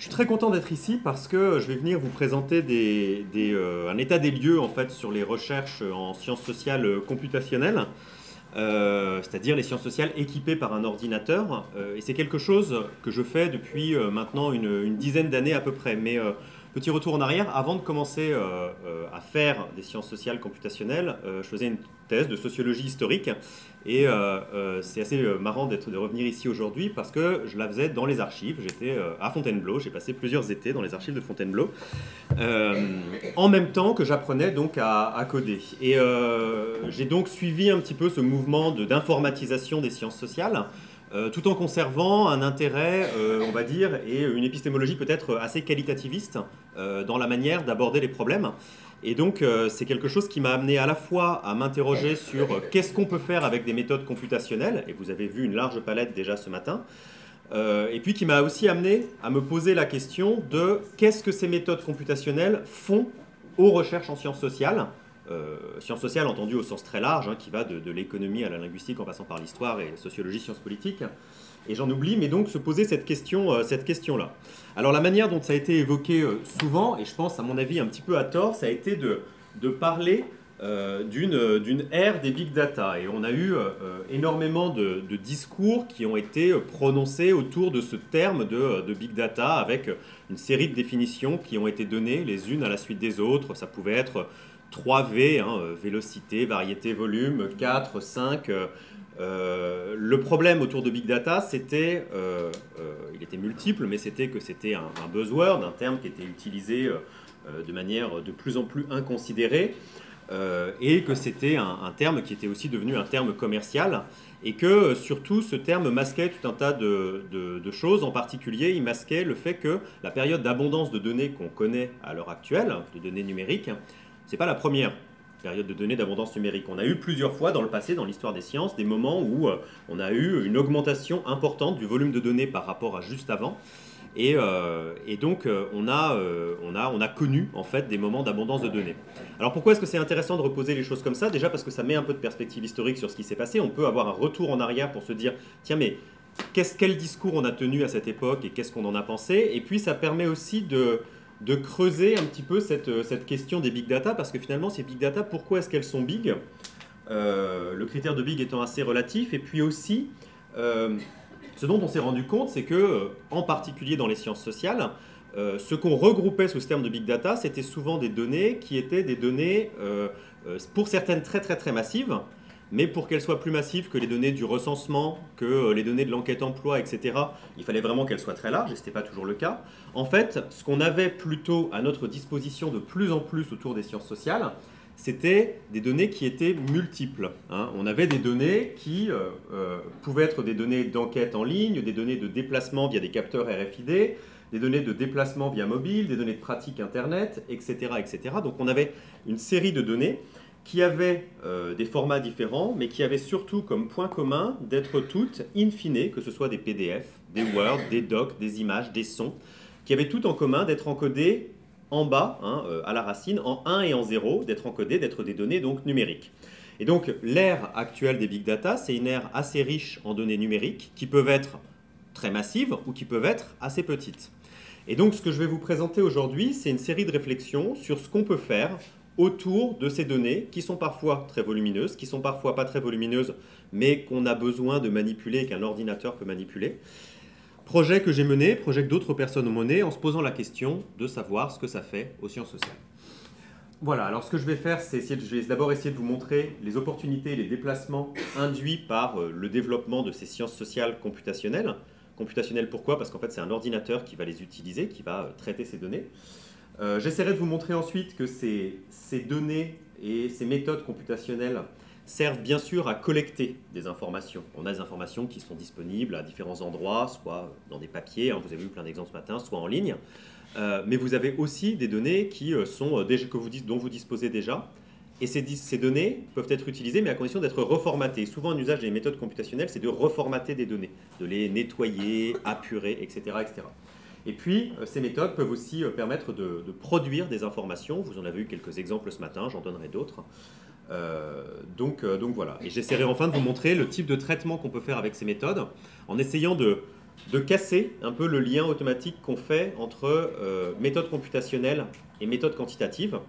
Je suis très content d'être ici parce que je vais venir vous présenter un état des lieux en fait, sur les recherches en sciences sociales computationnelles, c'est-à-dire les sciences sociales équipées par un ordinateur. Et c'est quelque chose que je fais depuis maintenant une dizaine d'années à peu près. Mais petit retour en arrière, avant de commencer à faire des sciences sociales computationnelles, je faisais une thèse de sociologie historique. Et c'est assez marrant de revenir ici aujourd'hui parce que je la faisais dans les archives. J'étais à Fontainebleau, j'ai passé plusieurs étés dans les archives de Fontainebleau, euh, en même temps que j'apprenais donc à coder. Et j'ai donc suivi un petit peu ce mouvement d'informatisation des sciences sociales, tout en conservant un intérêt, on va dire, et une épistémologie peut-être assez qualitativiste dans la manière d'aborder les problèmes. Et donc, c'est quelque chose qui m'a amené à la fois à m'interroger sur qu'est-ce qu'on peut faire avec des méthodes computationnelles, et vous avez vu une large palette déjà ce matin, et puis qui m'a aussi amené à me poser la question de qu'est-ce que ces méthodes computationnelles font aux recherches en sciences sociales entendues au sens très large, hein, qui va de l'économie à la linguistique en passant par l'histoire et la sociologie, sciences politiques. Et j'en oublie, mais donc se poser cette question-là. Alors la manière dont ça a été évoqué souvent, et je pense à mon avis un petit peu à tort, ça a été de parler d'une ère des big data. Et on a eu énormément de discours qui ont été prononcés autour de ce terme de big data, avec une série de définitions qui ont été données les unes à la suite des autres. Ça pouvait être 3V, hein, vélocité, variété, volume, 4, 5... le problème autour de Big Data, il était multiple, mais c'était que c'était un buzzword, un terme qui était utilisé de manière de plus en plus inconsidérée, et que c'était un terme qui était aussi devenu un terme commercial, et que surtout ce terme masquait tout un tas de choses. En particulier, il masquait le fait que la période d'abondance de données qu'on connaît à l'heure actuelle, de données numériques, c'est pas la première période de données d'abondance numérique. On a eu plusieurs fois dans le passé, dans l'histoire des sciences, des moments où on a eu une augmentation importante du volume de données par rapport à juste avant. Et donc, on a connu en fait des moments d'abondance de données. Alors pourquoi est-ce que c'est intéressant de reposer les choses comme ça? Déjà parce que ça met un peu de perspective historique sur ce qui s'est passé. On peut avoir un retour en arrière pour se dire, tiens mais quel discours on a tenu à cette époque et qu'est-ce qu'on en a pensé? Et puis ça permet aussi de creuser un petit peu cette question des big data, parce que finalement, ces big data, pourquoi est-ce qu'elles sont big? Le critère de big étant assez relatif, et puis aussi, ce dont on s'est rendu compte, c'est que, en particulier dans les sciences sociales, ce qu'on regroupait sous ce terme de big data, c'était souvent des données qui étaient des données, pour certaines très très très massives, mais pour qu'elles soient plus massives que les données du recensement, que les données de l'enquête emploi, etc., il fallait vraiment qu'elles soient très larges, et ce n'était pas toujours le cas. En fait, ce qu'on avait plutôt à notre disposition de plus en plus autour des sciences sociales, c'était des données qui étaient multiples, hein. On avait des données qui pouvaient être des données d'enquête en ligne, des données de déplacement via des capteurs RFID, des données de déplacement via mobile, des données de pratique Internet, etc., etc. Donc on avait une série de données qui avaient des formats différents, mais qui avaient surtout comme point commun d'être toutes, in fine, que ce soit des PDF, des Word, des docs, des images, des sons, qui avaient tout en commun d'être encodées en bas, hein, à la racine, en 1 et en 0, d'être encodées, d'être des données donc numériques. Et donc l'ère actuelle des big data, c'est une ère assez riche en données numériques, qui peuvent être très massives ou qui peuvent être assez petites. Et donc ce que je vais vous présenter aujourd'hui, c'est une série de réflexions sur ce qu'on peut faire autour de ces données qui sont parfois très volumineuses, qui sont parfois pas très volumineuses, mais qu'on a besoin de manipuler, qu'un ordinateur peut manipuler. Projet que j'ai mené, projet que d'autres personnes ont mené, en se posant la question de savoir ce que ça fait aux sciences sociales. Voilà, alors ce que je vais faire, je vais d'abord essayer de vous montrer les opportunités et les déplacements induits par le développement de ces sciences sociales computationnelles. Computationnelles pourquoi? Parce qu'en fait c'est un ordinateur qui va les utiliser, qui va traiter ces données. J'essaierai de vous montrer ensuite que ces données et ces méthodes computationnelles servent bien sûr à collecter des informations. On a des informations qui sont disponibles à différents endroits, soit dans des papiers, hein, vous avez vu plein d'exemples ce matin, soit en ligne. Mais vous avez aussi des données qui sont dont vous disposez déjà. Et ces données peuvent être utilisées, mais à condition d'être reformatées. Souvent, un usage des méthodes computationnelles, c'est de reformater des données, de les nettoyer, apurer, etc., etc. Et puis, ces méthodes peuvent aussi permettre de produire des informations. Vous en avez eu quelques exemples ce matin, j'en donnerai d'autres. Donc voilà. Et j'essaierai enfin de vous montrer le type de traitement qu'on peut faire avec ces méthodes, en essayant de de casser un peu le lien automatique qu'on fait entre méthode computationnelle et méthode quantitative.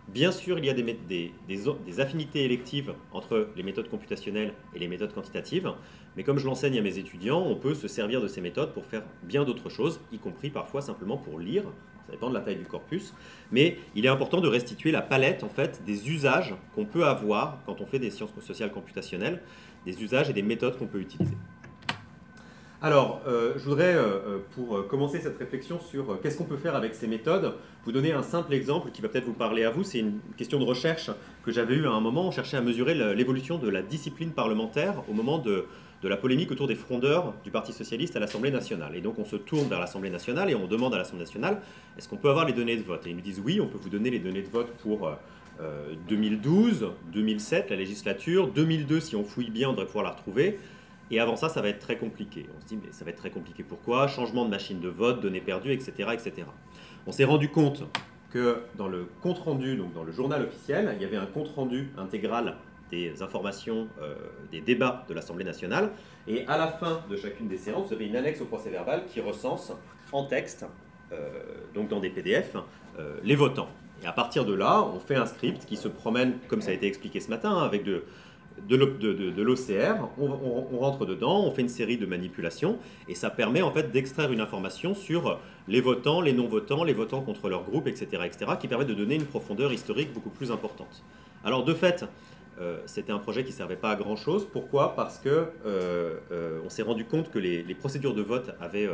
Bien sûr, il y a des affinités électives entre les méthodes computationnelles et les méthodes quantitatives, mais comme je l'enseigne à mes étudiants, on peut se servir de ces méthodes pour faire bien d'autres choses, y compris parfois simplement pour lire, ça dépend de la taille du corpus, mais il est important de restituer la palette en fait, des usages qu'on peut avoir quand on fait des sciences sociales computationnelles, des usages et des méthodes qu'on peut utiliser. Alors, je voudrais, pour commencer cette réflexion sur qu'est-ce qu'on peut faire avec ces méthodes, vous donner un simple exemple qui va peut-être vous parler à vous. C'est une question de recherche que j'avais eue à un moment. On cherchait à mesurer l'évolution de la discipline parlementaire au moment de la polémique autour des frondeurs du Parti socialiste à l'Assemblée nationale. Et donc, on se tourne vers l'Assemblée nationale et on demande à l'Assemblée nationale, est-ce qu'on peut avoir les données de vote? Et ils nous disent, oui, on peut vous donner les données de vote pour 2012, 2007, la législature, 2002, si on fouille bien, on devrait pouvoir la retrouver. Et avant ça, ça va être très compliqué. On se dit, mais ça va être très compliqué. Pourquoi? Changement de machine de vote, données perdues, etc. etc. On s'est rendu compte que dans le compte-rendu, donc dans le journal officiel, il y avait un compte-rendu intégral des informations, des débats de l'Assemblée nationale. Et à la fin de chacune des séances, vous avez une annexe au procès-verbal qui recense en texte, donc dans des PDF, les votants. Et à partir de là, on fait un script qui se promène, comme ça a été expliqué ce matin, avec de l'OCR, on rentre dedans, on fait une série de manipulations et ça permet en fait d'extraire une information sur les votants, les non-votants, les votants contre leur groupe, etc., etc., qui permet de donner une profondeur historique beaucoup plus importante. Alors de fait, c'était un projet qui ne servait pas à grand chose. Pourquoi? Parce que on s'est rendu compte que les procédures de vote avaient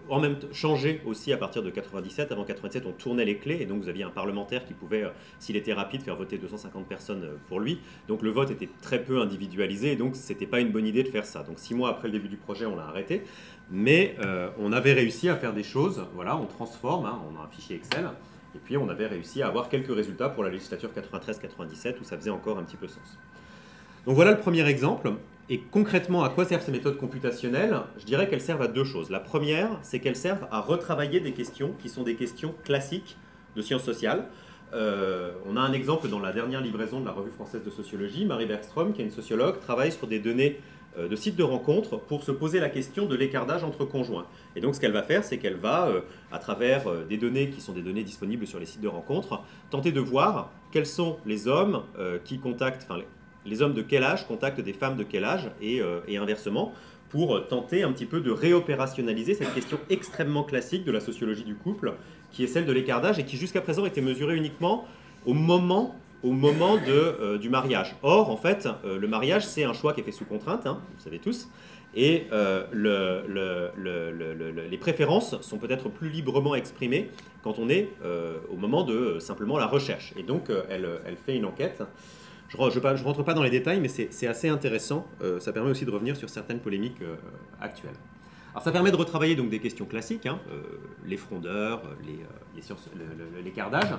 en même temps changé aussi à partir de 97. Avant 97, on tournait les clés et donc vous aviez un parlementaire qui pouvait, s'il était rapide, faire voter 250 personnes pour lui. Donc le vote était très peu individualisé et donc c'était pas une bonne idée de faire ça. Donc 6 mois après le début du projet, on l'a arrêté. Mais on avait réussi à faire des choses. Voilà, on transforme, hein, on a un fichier Excel. Et puis on avait réussi à avoir quelques résultats pour la législature 93-97 où ça faisait encore un petit peu sens. Donc voilà le premier exemple. Et concrètement, à quoi servent ces méthodes computationnelles? Je dirais qu'elles servent à deux choses. La première, c'est qu'elles servent à retravailler des questions qui sont des questions classiques de sciences sociales. On a un exemple dans la dernière livraison de la Revue française de sociologie. Marie Bergström, qui est une sociologue, travaille sur des données de sites de rencontres pour se poser la question de l'écart d'âge entre conjoints. Et donc ce qu'elle va faire, c'est qu'elle va, à travers des données qui sont des données disponibles sur les sites de rencontres, tenter de voir quels sont les hommes qui contactent, enfin les hommes de quel âge contactent des femmes de quel âge et inversement, pour tenter un petit peu de réopérationnaliser cette question extrêmement classique de la sociologie du couple, qui est celle de l'écart d'âge et qui jusqu'à présent était mesurée uniquement au moment du mariage. Or, en fait, le mariage, c'est un choix qui est fait sous contrainte, hein, vous le savez tous, et les préférences sont peut-être plus librement exprimées quand on est au moment de simplement la recherche. Et donc, elle fait une enquête. Je ne rentre pas dans les détails, mais c'est assez intéressant. Ça permet aussi de revenir sur certaines polémiques actuelles. Alors ça permet de retravailler donc des questions classiques, hein, les frondeurs, l'écart d'âge.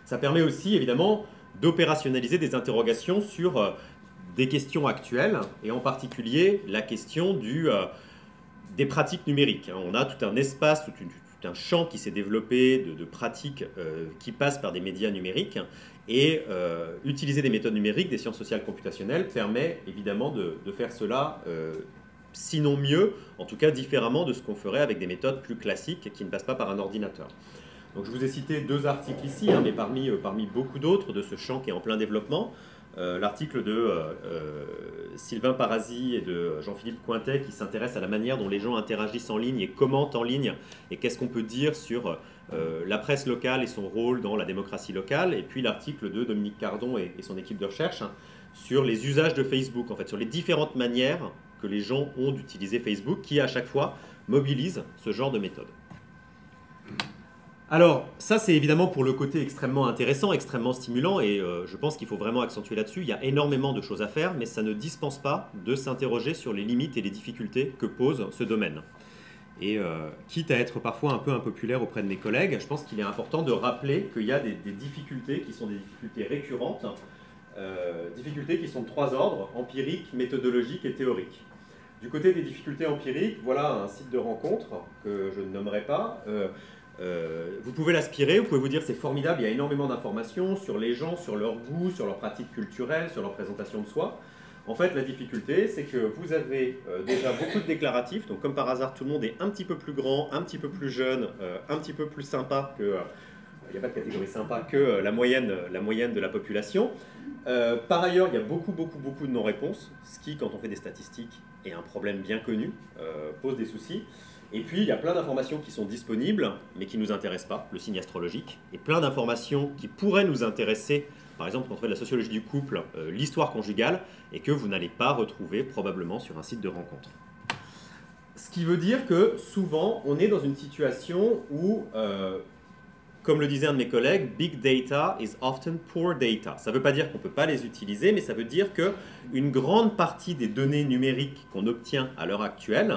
Ça permet aussi évidemment d'opérationnaliser des interrogations sur des questions actuelles, et en particulier la question des pratiques numériques. On a tout un espace, tout un champ qui s'est développé de pratiques qui passent par des médias numériques, et utiliser des méthodes numériques, des sciences sociales computationnelles, permet évidemment de faire cela, sinon mieux, en tout cas différemment de ce qu'on ferait avec des méthodes plus classiques qui ne passent pas par un ordinateur. Donc je vous ai cité 2 articles ici, hein, mais parmi beaucoup d'autres de ce champ qui est en plein développement. L'article de Sylvain Parasi et de Jean-Philippe Cointet qui s'intéresse à la manière dont les gens interagissent en ligne et commentent en ligne, et qu'est-ce qu'on peut dire sur la presse locale et son rôle dans la démocratie locale. Et puis l'article de Dominique Cardon et son équipe de recherche, hein, sur les usages de Facebook, en fait, sur les différentes manières que les gens ont d'utiliser Facebook, qui à chaque fois mobilisent ce genre de méthode. Alors, ça c'est évidemment pour le côté extrêmement intéressant, extrêmement stimulant, et je pense qu'il faut vraiment accentuer là-dessus. Il y a énormément de choses à faire, mais ça ne dispense pas de s'interroger sur les limites et les difficultés que pose ce domaine. Et quitte à être parfois un peu impopulaire auprès de mes collègues, je pense qu'il est important de rappeler qu'il y a des difficultés qui sont des difficultés récurrentes, difficultés qui sont de 3 ordres, empiriques, méthodologiques et théoriques. Du côté des difficultés empiriques, voilà un site de rencontre que je ne nommerai pas. Vous pouvez l'aspirer, vous pouvez vous dire c'est formidable, il y a énormément d'informations sur les gens, sur leur goût, sur leurs pratiques culturelles, sur leur présentation de soi. En fait, la difficulté, c'est que vous avez déjà beaucoup de déclaratifs. Donc, comme par hasard, tout le monde est un petit peu plus grand, un petit peu plus jeune, un petit peu plus sympa que... il n'y a pas de catégorie sympa que la moyenne de la population. Par ailleurs, il y a beaucoup de non-réponses, ce qui, quand on fait des statistiques, est un problème bien connu, pose des soucis. Et puis, il y a plein d'informations qui sont disponibles, mais qui ne nous intéressent pas, le signe astrologique, et plein d'informations qui pourraient nous intéresser, par exemple, quand on fait de la sociologie du couple, l'histoire conjugale, et que vous n'allez pas retrouver probablement sur un site de rencontre. Ce qui veut dire que souvent, on est dans une situation où, comme le disait un de mes collègues, big data is often poor data. Ça ne veut pas dire qu'on ne peut pas les utiliser, mais ça veut dire qu'une grande partie des données numériques qu'on obtient à l'heure actuelle,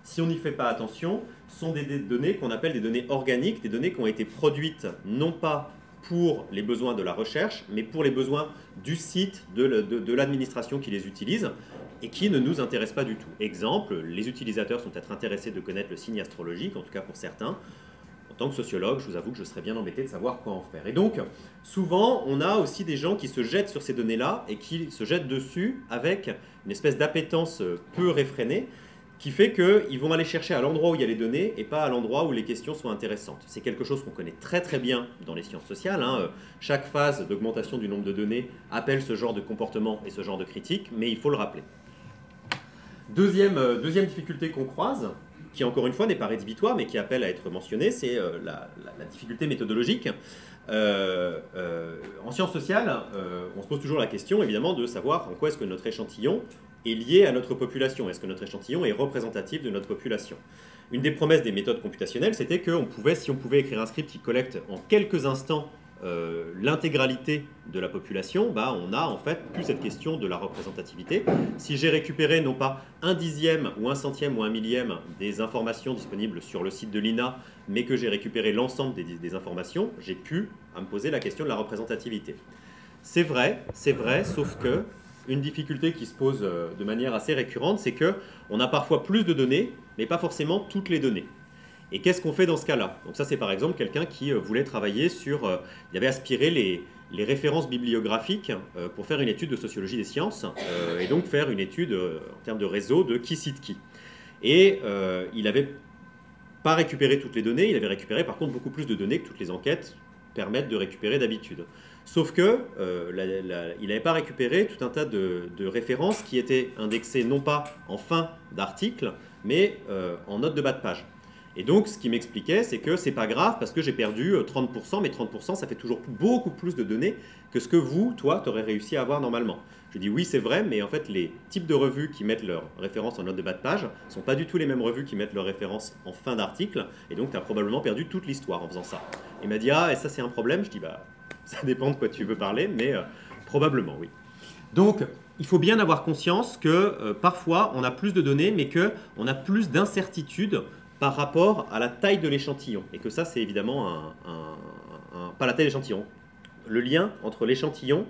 si on n'y fait pas attention, sont des données qu'on appelle des données organiques, des données qui ont été produites non pas pour les besoins de la recherche, mais pour les besoins du site, de l'administration qui les utilise, et qui ne nous intéressent pas du tout. Exemple, les utilisateurs sont peut-être intéressés de connaître le signe astrologique, en tout cas pour certains. En tant que sociologue, je vous avoue que je serais bien embêté de savoir quoi en faire. Et donc, souvent, on a aussi des gens qui se jettent sur ces données-là, et qui se jettent dessus avec une espèce d'appétence peu réfrénée, qui fait qu'ils vont aller chercher à l'endroit où il y a les données et pas à l'endroit où les questions sont intéressantes. C'est quelque chose qu'on connaît très très bien dans les sciences sociales. Chaque phase d'augmentation du nombre de données appelle ce genre de comportement et ce genre de critique, mais il faut le rappeler. Deuxième difficulté qu'on croise, qui encore une fois n'est pas rédhibitoire, mais qui appelle à être mentionnée, c'est la difficulté méthodologique. En sciences sociales, on se pose toujours la question, évidemment, de savoir en quoi est-ce que notre échantillon est lié à notre population. Est-ce que notre échantillon est représentatif de notre population? Une des promesses des méthodes computationnelles, c'était que si on pouvait écrire un script qui collecte en quelques instants l'intégralité de la population, on a en fait plus cette question de la représentativité. Si j'ai récupéré non pas un dixième ou un centième ou un millième des informations disponibles sur le site de l'INA, mais que j'ai récupéré l'ensemble des informations, j'ai pu me poser la question de la représentativité. C'est vrai, sauf que une difficulté qui se pose de manière assez récurrente, c'est qu'on a parfois plus de données, mais pas forcément toutes les données. Et qu'est-ce qu'on fait dans ce cas-là? Donc ça, c'est par exemple quelqu'un qui voulait travailler sur... il avait aspiré les références bibliographiques pour faire une étude de sociologie des sciences, et donc faire une étude en termes de réseau de qui cite qui. Et il n'avait pas récupéré toutes les données, il avait récupéré par contre beaucoup plus de données que toutes les enquêtes permettent de récupérer d'habitude. Sauf que il n'avait pas récupéré tout un tas de références qui étaient indexées non pas en fin d'article, mais en note de bas de page. Et donc, ce qui m'expliquait, c'est que c'est pas grave parce que j'ai perdu 30%, mais 30%, ça fait toujours beaucoup plus de données que ce que toi, tu aurais réussi à avoir normalement. Je dis oui, c'est vrai, mais en fait, les types de revues qui mettent leurs références en note de bas de page ne sont pas du tout les mêmes revues qui mettent leurs références en fin d'article, et donc tu as probablement perdu toute l'histoire en faisant ça. Il m'a dit, ah, et ça c'est un problème? Je dis, ça dépend de quoi tu veux parler, mais probablement, oui. Donc, il faut bien avoir conscience que parfois, on a plus de données, mais qu'on a plus d'incertitudes par rapport à la taille de l'échantillon. Et que ça, c'est évidemment pas la taille de l'échantillon, le lien entre l'échantillon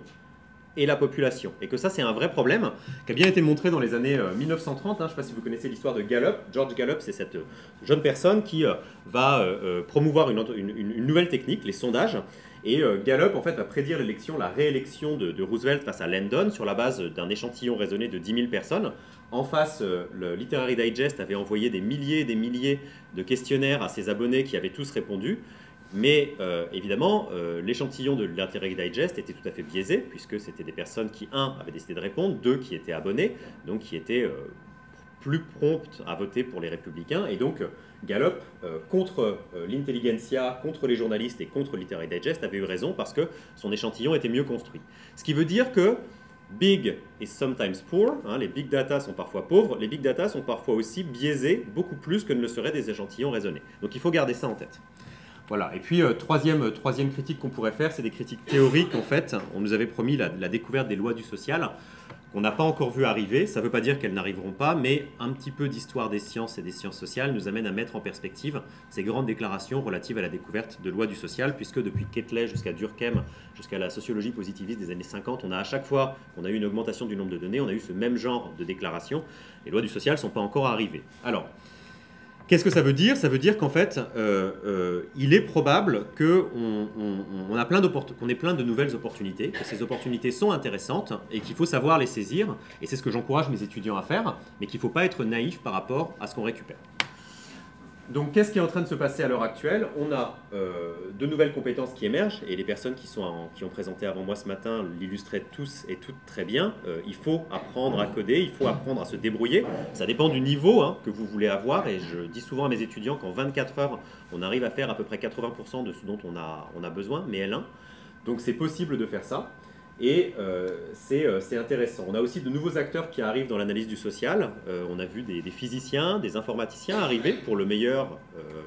et la population. Et que ça, c'est un vrai problème qui a bien été montré dans les années 1930. Je ne sais pas si vous connaissez l'histoire de Gallup. George Gallup, c'est cette jeune personne qui va promouvoir une nouvelle technique, les sondages. Et Gallup, en fait, va prédire la réélection de Roosevelt face à Landon sur la base d'un échantillon raisonné de 10 000 personnes. En face, le Literary Digest avait envoyé des milliers et des milliers de questionnaires à ses abonnés qui avaient tous répondu. Mais évidemment, l'échantillon de Literary Digest était tout à fait biaisé, puisque c'était des personnes qui, avaient décidé de répondre, qui étaient abonnés, donc qui étaient plus promptes à voter pour les républicains. Et donc, Gallup, contre l'intelligentsia, contre les journalistes et contre Literary Digest, avait eu raison parce que son échantillon était mieux construit. Ce qui veut dire que big is sometimes poor, les big data sont parfois pauvres, les big data sont parfois aussi biaisés, beaucoup plus que ne le seraient des échantillons raisonnés. Donc il faut garder ça en tête. Voilà. Et puis, troisième critique qu'on pourrait faire, c'est des critiques théoriques, en fait. On nous avait promis la découverte des lois du social, qu'on n'a pas encore vu arriver. Ça ne veut pas dire qu'elles n'arriveront pas, mais un petit peu d'histoire des sciences et des sciences sociales nous amène à mettre en perspective ces grandes déclarations relatives à la découverte de lois du social, puisque depuis Quetelet jusqu'à Durkheim, jusqu'à la sociologie positiviste des années 50, on a à chaque fois qu'on a eu une augmentation du nombre de données, on a eu ce même genre de déclarations. Les lois du social ne sont pas encore arrivées. Alors, Qu'est-ce que ça veut dire? Ça veut dire qu'en fait, il est probable qu'on ait plein de nouvelles opportunités, que ces opportunités sont intéressantes et qu'il faut savoir les saisir. Et c'est ce que j'encourage mes étudiants à faire, mais qu'il ne faut pas être naïf par rapport à ce qu'on récupère. Donc, qu'est-ce qui est en train de se passer à l'heure actuelle? On a de nouvelles compétences qui émergent, et les personnes qui ont présenté avant moi ce matin l'illustraient tous et toutes très bien. Il faut apprendre à coder, il faut apprendre à se débrouiller. Ça dépend du niveau que vous voulez avoir, et je dis souvent à mes étudiants qu'en 24 heures, on arrive à faire à peu près 80% de ce dont on a besoin, mais L1. Donc, c'est possible de faire ça. Et c'est intéressant. On a aussi de nouveaux acteurs qui arrivent dans l'analyse du social. On a vu des physiciens, des informaticiens arriver pour le meilleur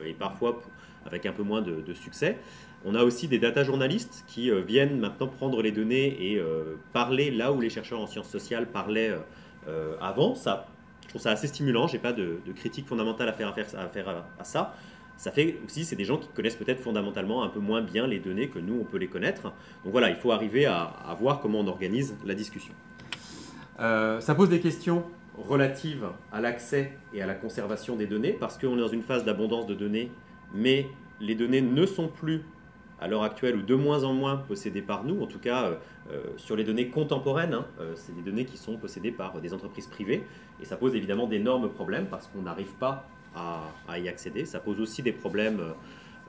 et parfois avec un peu moins de succès. On a aussi des data journalistes qui viennent maintenant prendre les données et parler là où les chercheurs en sciences sociales parlaient avant. Ça, je trouve ça assez stimulant. Je n'ai pas de critique fondamentale à faire à ça. Ça fait aussi, c'est des gens qui connaissent peut-être fondamentalement un peu moins bien les données que nous, on peut les connaître. Donc voilà, il faut arriver à voir comment on organise la discussion. Ça pose des questions relatives à l'accès et à la conservation des données, parce qu'on est dans une phase d'abondance de données, mais les données ne sont plus, à l'heure actuelle, ou de moins en moins possédées par nous. En tout cas, sur les données contemporaines, c'est des données qui sont possédées par des entreprises privées. Et ça pose évidemment d'énormes problèmes, parce qu'on n'arrive pas à y accéder. Ça pose aussi des problèmes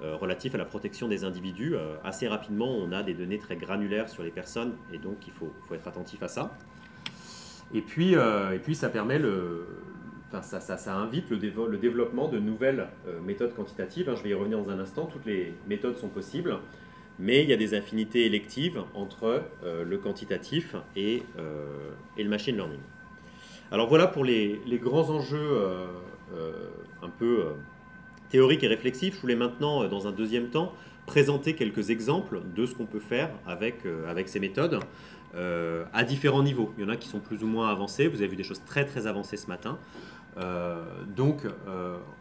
relatifs à la protection des individus. Assez rapidement, on a des données très granulaires sur les personnes, et donc il faut être attentif à ça. Et puis ça permet ça invite le développement de nouvelles méthodes quantitatives. Je vais y revenir dans un instant. Toutes les méthodes sont possibles, mais il y a des affinités électives entre le quantitatif et le machine learning. Alors voilà pour les grands enjeux un peu théoriques et réflexifs. Je voulais maintenant, dans un deuxième temps, présenter quelques exemples de ce qu'on peut faire avec ces méthodes à différents niveaux. Il y en a qui sont plus ou moins avancés. Vous avez vu des choses très très avancées ce matin. Donc,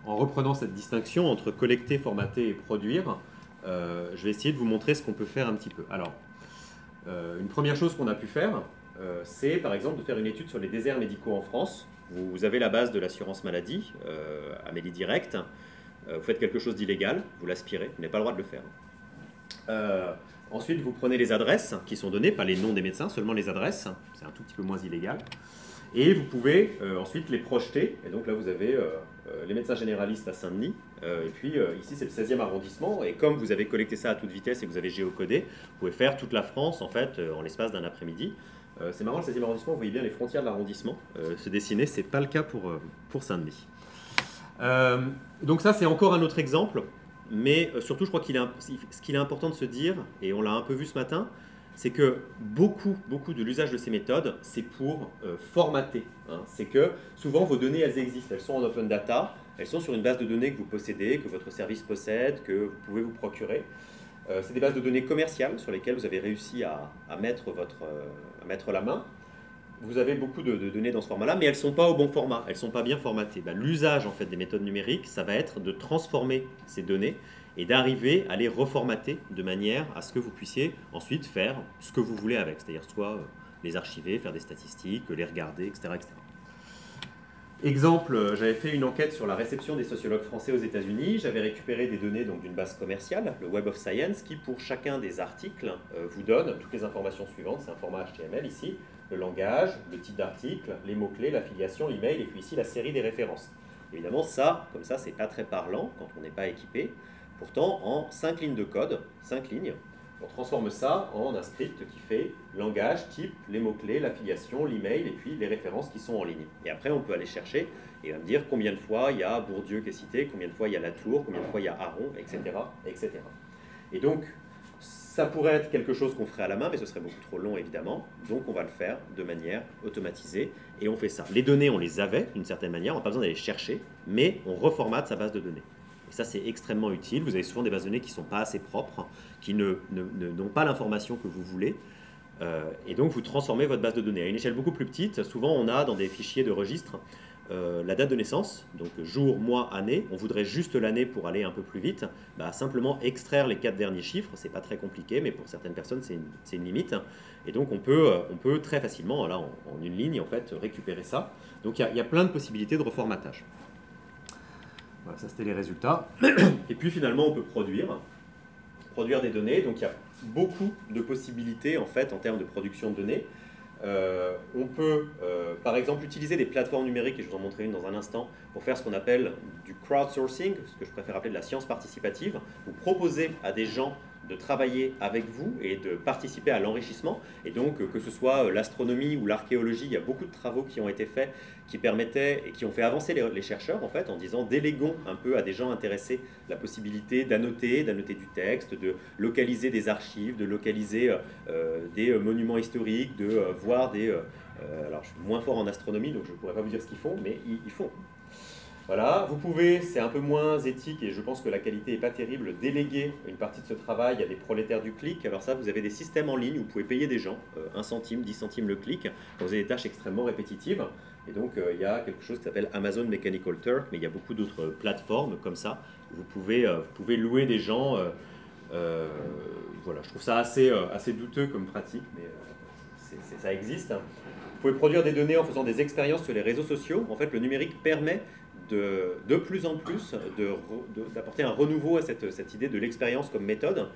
en reprenant cette distinction entre collecter, formater et produire, je vais essayer de vous montrer ce qu'on peut faire un petit peu. Alors, une première chose qu'on a pu faire, c'est par exemple de faire une étude sur les déserts médicaux en France. Vous avez la base de l'assurance maladie, Amélie Direct. Vous faites quelque chose d'illégal, vous l'aspirez, vous n'avez pas le droit de le faire. Ensuite, vous prenez les adresses qui sont données, pas les noms des médecins, seulement les adresses. C'est un tout petit peu moins illégal. Et vous pouvez ensuite les projeter. Et donc là, vous avez les médecins généralistes à Saint-Denis. Et puis ici, c'est le 16e arrondissement. Et comme vous avez collecté ça à toute vitesse et que vous avez géocodé, vous pouvez faire toute la France en fait en l'espace d'un après-midi. C'est marrant, le 16e arrondissement, vous voyez bien les frontières de l'arrondissement se dessiner. Ce n'est pas le cas pour Saint-Denis. Donc ça, c'est encore un autre exemple. Mais surtout, je crois ce qu'il est important de se dire, et on l'a un peu vu ce matin, c'est que beaucoup de l'usage de ces méthodes, c'est pour formater. C'est que souvent, vos données, elles existent. Elles sont en open data. Elles sont sur une base de données que vous possédez, que votre service possède, que vous pouvez vous procurer. C'est des bases de données commerciales sur lesquelles vous avez réussi à mettre la main. Vous avez beaucoup de données dans ce format-là, mais elles ne sont pas au bon format, elles ne sont pas bien formatées. L'usage en fait, des méthodes numériques, ça va être de transformer ces données et d'arriver à les reformater de manière à ce que vous puissiez ensuite faire ce que vous voulez avec, c'est-à-dire soit les archiver, faire des statistiques, les regarder, etc. etc. Exemple, j'avais fait une enquête sur la réception des sociologues français aux États-Unis. J'avais récupéré des données d'une base commerciale, le Web of Science, qui pour chacun des articles vous donne toutes les informations suivantes. C'est un format HTML ici, le langage, le titre d'article, les mots-clés, l'affiliation, l'email, et puis ici la série des références. Évidemment, ça, comme ça, c'est pas très parlant quand on n'est pas équipé. Pourtant, en 5 lignes de code, 5 lignes, on transforme ça en un script qui fait langage, type, les mots-clés, l'affiliation, l'email et puis les références qui sont en ligne. Et après, on peut aller chercher et me dire combien de fois il y a Bourdieu qui est cité, combien de fois il y a Latour, combien de fois il y a Aron, etc. etc. Et donc, ça pourrait être quelque chose qu'on ferait à la main, mais ce serait beaucoup trop long, évidemment. Donc, on va le faire de manière automatisée et on fait ça. Les données, on les avait d'une certaine manière, on n'a pas besoin d'aller chercher, mais on reformate sa base de données. Et ça, c'est extrêmement utile. Vous avez souvent des bases de données qui ne sont pas assez propres, qui n'ont pas l'information que vous voulez. Et donc, vous transformez votre base de données. À une échelle beaucoup plus petite, souvent, on a dans des fichiers de registre la date de naissance, donc jour, mois, année. On voudrait juste l'année pour aller un peu plus vite. Simplement extraire les 4 derniers chiffres, c'est pas très compliqué, mais pour certaines personnes, c'est une limite. Et donc, on peut très facilement, là, en une ligne, en fait, récupérer ça. Donc, il y a plein de possibilités de reformatage. Voilà, ça c'était les résultats. Et puis finalement, on peut produire des données. Donc il y a beaucoup de possibilités en fait en termes de production de données. On peut par exemple utiliser des plateformes numériques, et je vous en montrerai une dans un instant, pour faire ce qu'on appelle du crowdsourcing, ce que je préfère appeler de la science participative. Vous proposez à des gens de travailler avec vous et de participer à l'enrichissement. Et donc, que ce soit l'astronomie ou l'archéologie, il y a beaucoup de travaux qui ont été faits qui permettaient et qui ont fait avancer les chercheurs, en fait, en disant déléguons un peu à des gens intéressés la possibilité d'annoter du texte, de localiser des archives, de localiser des monuments historiques, de voir des... alors, je suis moins fort en astronomie, donc je ne pourrais pas vous dire ce qu'ils font, mais ils font. Voilà, vous pouvez, c'est un peu moins éthique et je pense que la qualité n'est pas terrible, déléguer une partie de ce travail à des prolétaires du clic. Alors ça, vous avez des systèmes en ligne où vous pouvez payer des gens, 1 centime, 10 centimes le clic, quand vous avez des tâches extrêmement répétitives. Et donc, il y a quelque chose qui s'appelle Amazon Mechanical Turk, mais il y a beaucoup d'autres plateformes comme ça, où vous pouvez louer des gens. Voilà, je trouve ça assez douteux comme pratique, mais ça existe. Vous pouvez produire des données en faisant des expériences sur les réseaux sociaux. En fait, le numérique permet de plus en plus d'apporter un renouveau à cette idée de l'expérience comme méthode.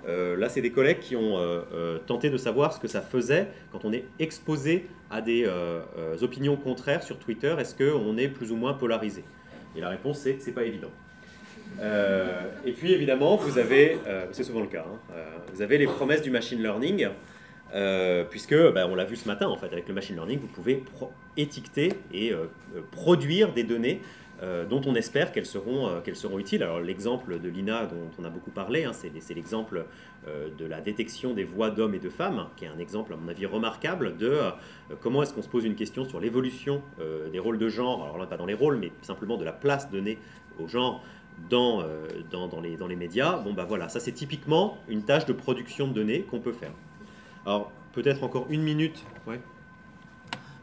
Là, c'est des collègues qui ont tenté de savoir ce que ça faisait quand on est exposé à des opinions contraires sur Twitter. Est-ce qu'on est plus ou moins polarisé? Et la réponse, c'est pas évident. Et puis, évidemment, vous avez, c'est souvent le cas, vous avez les promesses du machine learning. Puisque, on l'a vu ce matin, en fait, avec le machine learning, vous pouvez étiqueter et produire des données dont on espère qu'elles seront utiles. Alors l'exemple de l'INA dont on a beaucoup parlé, c'est l'exemple de la détection des voix d'hommes et de femmes, qui est un exemple à mon avis remarquable de comment est-ce qu'on se pose une question sur l'évolution des rôles de genre, alors là pas dans les rôles, mais simplement de la place donnée au genre dans les médias. Bon voilà, ça c'est typiquement une tâche de production de données qu'on peut faire. Alors peut-être encore une minute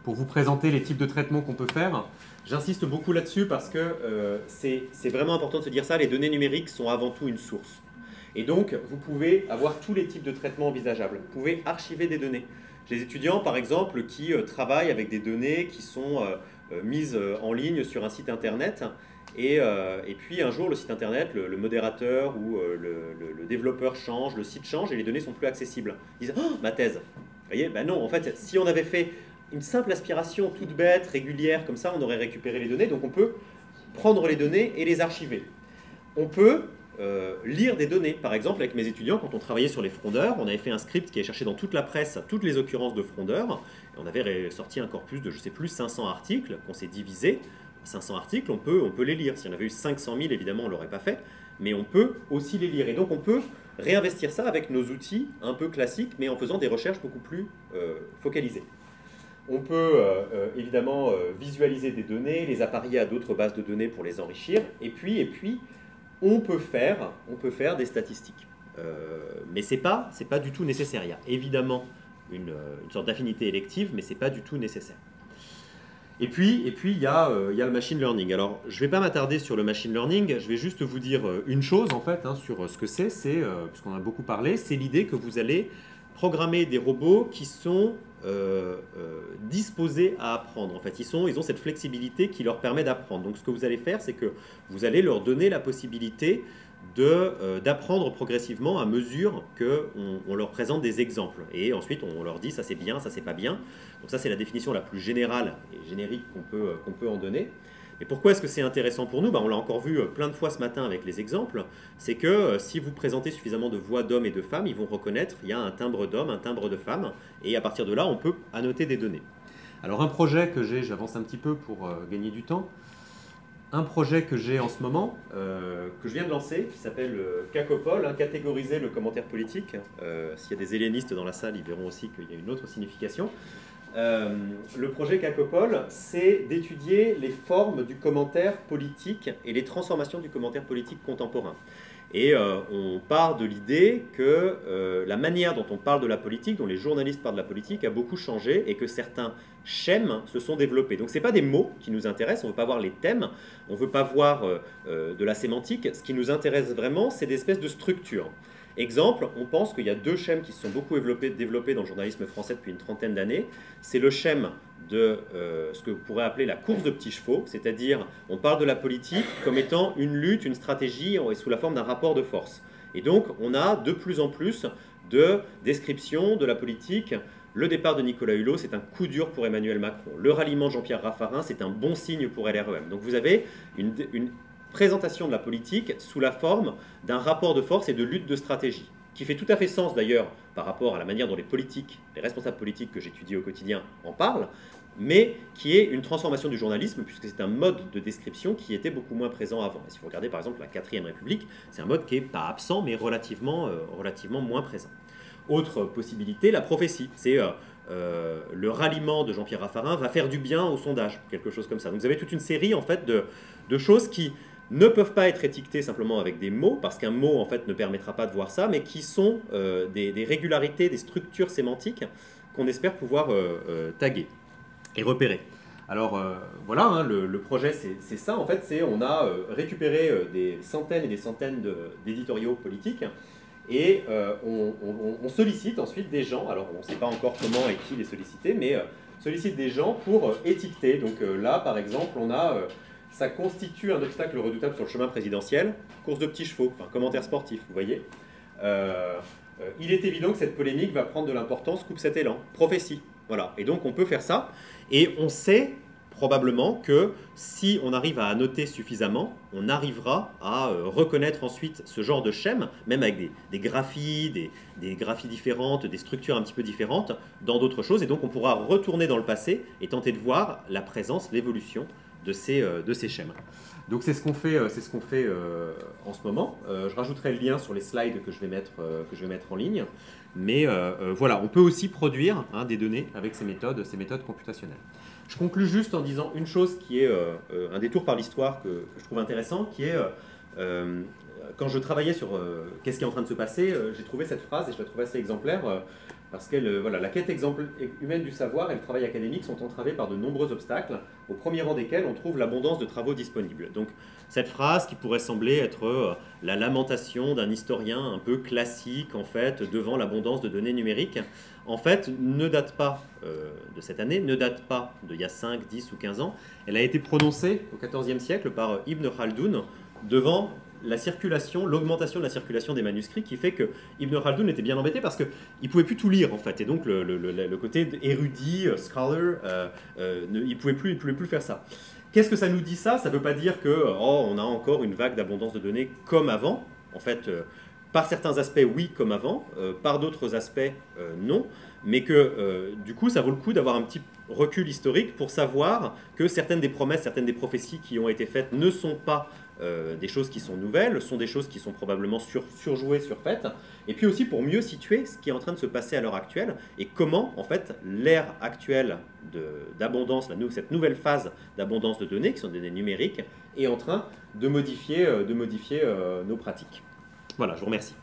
pour vous présenter les types de traitements qu'on peut faire. J'insiste beaucoup là-dessus parce que c'est vraiment important de se dire ça, les données numériques sont avant tout une source. Et donc, vous pouvez avoir tous les types de traitements envisageables. Vous pouvez archiver des données. J'ai des étudiants, par exemple, qui travaillent avec des données qui sont mises en ligne sur un site internet. Et puis, un jour, le site internet, le modérateur ou le développeur change, le site change et les données sont plus accessibles. Ils disent « Oh, ma thèse !» Vous voyez, non, en fait, si on avait fait une simple aspiration toute bête, régulière, comme ça, on aurait récupéré les données. Donc on peut prendre les données et les archiver. On peut lire des données. Par exemple, avec mes étudiants, quand on travaillait sur les frondeurs, on avait fait un script qui allait chercher dans toute la presse toutes les occurrences de frondeurs. Et on avait sorti un corpus de, je sais plus, 500 articles qu'on s'est divisé. 500 articles, on peut les lire. Si on avait eu 500 000, évidemment, on ne l'aurait pas fait. Mais on peut aussi les lire. Et donc on peut réinvestir ça avec nos outils un peu classiques, mais en faisant des recherches beaucoup plus focalisées. On peut évidemment visualiser des données, les apparier à d'autres bases de données pour les enrichir, et puis on peut faire des statistiques. Mais c'est pas du tout nécessaire. Il y a évidemment une sorte d'affinité élective, mais c'est pas du tout nécessaire. Et puis il y a le machine learning. Alors, je ne vais pas m'attarder sur le machine learning, je vais juste vous dire une chose en fait sur ce que c'est, puisqu'on en a beaucoup parlé, c'est l'idée que vous allez programmer des robots qui sont disposés à apprendre. En fait, ils ont cette flexibilité qui leur permet d'apprendre. Donc, ce que vous allez faire, c'est que vous allez leur donner la possibilité d'apprendre progressivement à mesure qu'on leur présente des exemples. Et ensuite, on leur dit ça c'est bien, ça c'est pas bien. Donc ça, c'est la définition la plus générale et générique qu'on peut en donner. Et pourquoi est-ce que c'est intéressant pour nous? On l'a encore vu plein de fois ce matin avec les exemples. C'est que si vous présentez suffisamment de voix d'hommes et de femmes, ils vont reconnaître il y a un timbre d'homme, un timbre de femme. Et à partir de là, on peut annoter des données. Alors un projet que j'avance un petit peu pour gagner du temps. Un projet que j'ai en ce moment, que je viens de lancer, qui s'appelle Cacopole, catégoriser le commentaire politique. S'il y a des hellénistes dans la salle, ils verront aussi qu'il y a une autre signification. Le projet Cacopole, c'est d'étudier les formes du commentaire politique et les transformations du commentaire politique contemporain. Et on part de l'idée que la manière dont on parle de la politique, dont les journalistes parlent de la politique, a beaucoup changé et que certains schèmes se sont développés. Donc ce n'est pas des mots qui nous intéressent, on ne veut pas voir les thèmes, on ne veut pas voir de la sémantique. Ce qui nous intéresse vraiment, c'est des espèces de structures. Exemple, on pense qu'il y a deux schèmes qui se sont beaucoup développés dans le journalisme français depuis une trentaine d'années. C'est le schème de ce que vous pourrez appeler la course de petits chevaux, c'est-à-dire on parle de la politique comme étant une lutte, une stratégie sous la forme d'un rapport de force. Et donc on a de plus en plus de descriptions de la politique. Le départ de Nicolas Hulot, c'est un coup dur pour Emmanuel Macron. Le ralliement de Jean-Pierre Raffarin, c'est un bon signe pour LREM. Donc vous avez une présentation de la politique sous la forme d'un rapport de force et de lutte de stratégie, qui fait tout à fait sens d'ailleurs par rapport à la manière dont les responsables politiques que j'étudie au quotidien en parlent, mais qui est une transformation du journalisme, puisque c'est un mode de description qui était beaucoup moins présent avant. Et si vous regardez par exemple la 4e République, c'est un mode qui n'est pas absent, mais relativement moins présent. Autre possibilité, la prophétie. C'est le ralliement de Jean-Pierre Raffarin va faire du bien au sondage, quelque chose comme ça. Donc vous avez toute une série en fait de choses qui ne peuvent pas être étiquetées simplement avec des mots, parce qu'un mot en fait ne permettra pas de voir ça, mais qui sont des régularités, des structures sémantiques qu'on espère pouvoir taguer et repérer. Alors voilà, hein, le projet c'est ça en fait, on a récupéré des centaines et des centaines d'éditoriaux politiques et on sollicite ensuite des gens, alors on ne sait pas encore comment et qui les solliciter, mais sollicite des gens pour étiqueter. Donc là par exemple on a, ça constitue un obstacle redoutable sur le chemin présidentiel, course de petits chevaux, enfin commentaire sportif, vous voyez. Il est évident que cette polémique va prendre de l'importance, coupe cet élan, prophétie. Voilà, et donc on peut faire ça, et on sait probablement que si on arrive à annoter suffisamment, on arrivera à reconnaître ensuite ce genre de schème, même avec des graphies, des graphies différentes, des structures un petit peu différentes, dans d'autres choses, et donc on pourra retourner dans le passé et tenter de voir la présence, l'évolution de ces schèmes. Donc c'est ce qu'on fait, en ce moment. Je rajouterai le lien sur les slides que je vais mettre en ligne. Mais voilà, on peut aussi produire des données avec ces méthodes computationnelles. Je conclus juste en disant une chose qui est un détour par l'histoire que je trouve intéressant, qui est quand je travaillais sur qu'est-ce qui est en train de se passer, j'ai trouvé cette phrase et je la trouve assez exemplaire. Parce que la quête humaine du savoir et le travail académique sont entravés par de nombreux obstacles, au premier rang desquels on trouve l'abondance de travaux disponibles. Donc cette phrase qui pourrait sembler être la lamentation d'un historien un peu classique en fait devant l'abondance de données numériques, en fait ne date pas de cette année, ne date pas d'il y a 5, 10 ou 15 ans. Elle a été prononcée au XIVe siècle par Ibn Khaldoun devant l'augmentation de la circulation des manuscrits qui fait que Ibn Khaldoun était bien embêté parce qu'il ne pouvait plus tout lire en fait. Et donc le côté érudit, scholar, il ne pouvait plus faire ça. Qu'est-ce que ça nous dit ça? Ça ne veut pas dire qu'on a encore une vague d'abondance de données comme avant. En fait, par certains aspects, oui, comme avant. Par d'autres aspects, non. Mais que du coup, ça vaut le coup d'avoir un petit recul historique pour savoir que certaines des promesses, certaines des prophéties qui ont été faites ne sont pas des choses qui sont nouvelles, sont des choses qui sont probablement surjouées, surfaites, et puis aussi pour mieux situer ce qui est en train de se passer à l'heure actuelle et comment en fait l'ère actuelle d'abondance, cette nouvelle phase d'abondance de données, qui sont des données numériques, est en train de modifier nos pratiques. Voilà, je vous remercie.